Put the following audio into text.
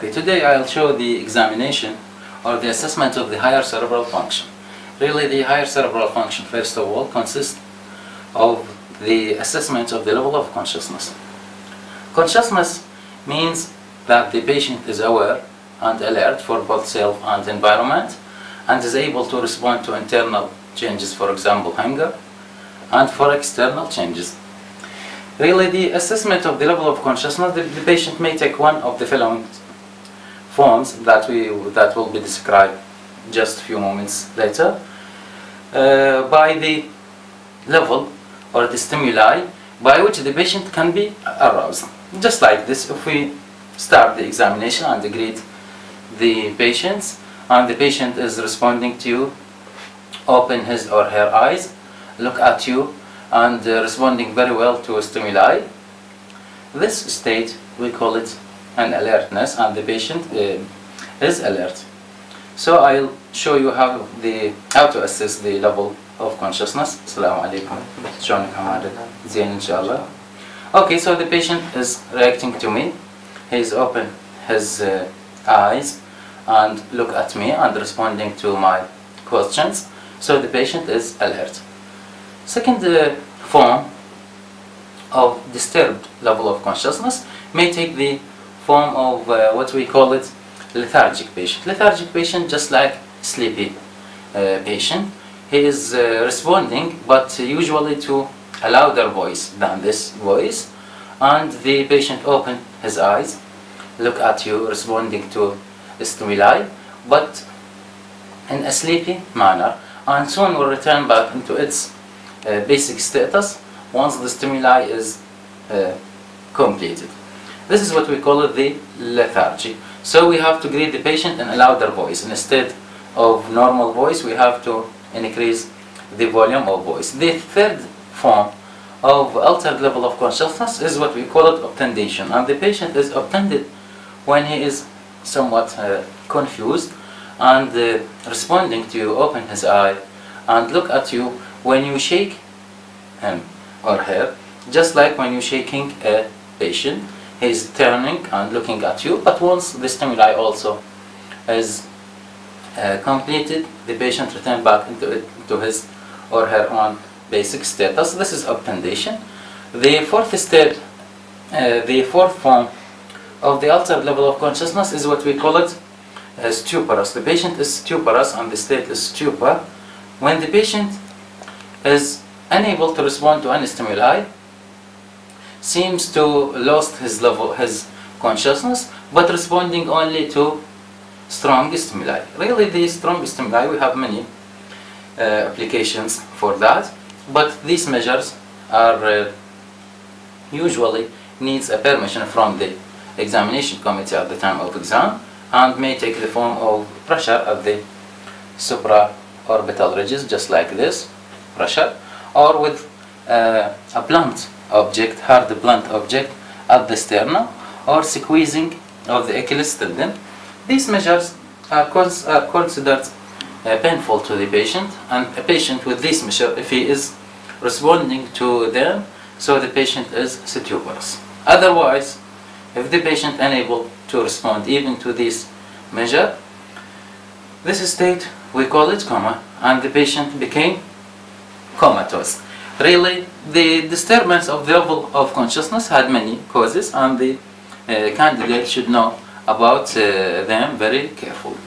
Okay, today I'll show the examination or the assessment of the higher cerebral function. Really, the higher cerebral function, first of all, consists of the assessment of the level of consciousness. Consciousness means that the patient is aware and alert for both self and environment and is able to respond to internal changes, for example, hunger, and for external changes. Really, the assessment of the level of consciousness, the patient may take one of the following forms that will be described just a few moments later. By the level or the stimuli by which the patient can be aroused. Just like this, if we start the examination and greet the patients, and the patient is responding to you, open his or her eyes, look at you, and responding very well to stimuli. This state, we call it an alertness, and the patient is alert. So I'll show you how to assess the level of consciousness. Assalamu alaikum. Zain inshallah. Okay, so the patient is reacting to me. He's open his eyes and look at me and responding to my questions. So the patient is alert. Second form of disturbed level of consciousness may take the form of what we call it lethargic patient. Lethargic patient, just like sleepy patient, he is responding, but usually to a louder voice than this voice, and the patient open his eyes, look at you, responding to stimuli, but in a sleepy manner, and soon will return back into its basic status once the stimuli is completed. This is what we call it the lethargy. So we have to greet the patient in a louder voice. Instead of normal voice, we have to increase the volume of voice. The third form of altered level of consciousness is what we call it obtundation. And the patient is obtunded when he is somewhat confused and responding to you, open his eye and look at you when you shake him or her, just like when you're shaking a patient. He's turning and looking at you, but once the stimuli also is completed, the patient returns back into his or her own basic status. This is obtundation. The fourth form of the altered level of consciousness is what we call it stuporous. The patient is stuporous and the state is stupor when the patient is unable to respond to any stimuli, seems to lost his consciousness, but responding only to strong stimuli. Really, the strong stimuli, we have many applications for that, but these measures are usually needs a permission from the examination committee at the time of exam, and may take the form of pressure at the supraorbital ridges, just like this pressure, or with a blunt object, hard blunt object at the sternum, or squeezing of the Achilles tendon. These measures are considered painful to the patient, and a patient with this measure, if he is responding to them, so the patient is stuporous. Otherwise, if the patient unable to respond even to this measure, this state we call it coma, and the patient became comatose. Really, the disturbance of the level of consciousness had many causes, and the candidate should know about them very carefully.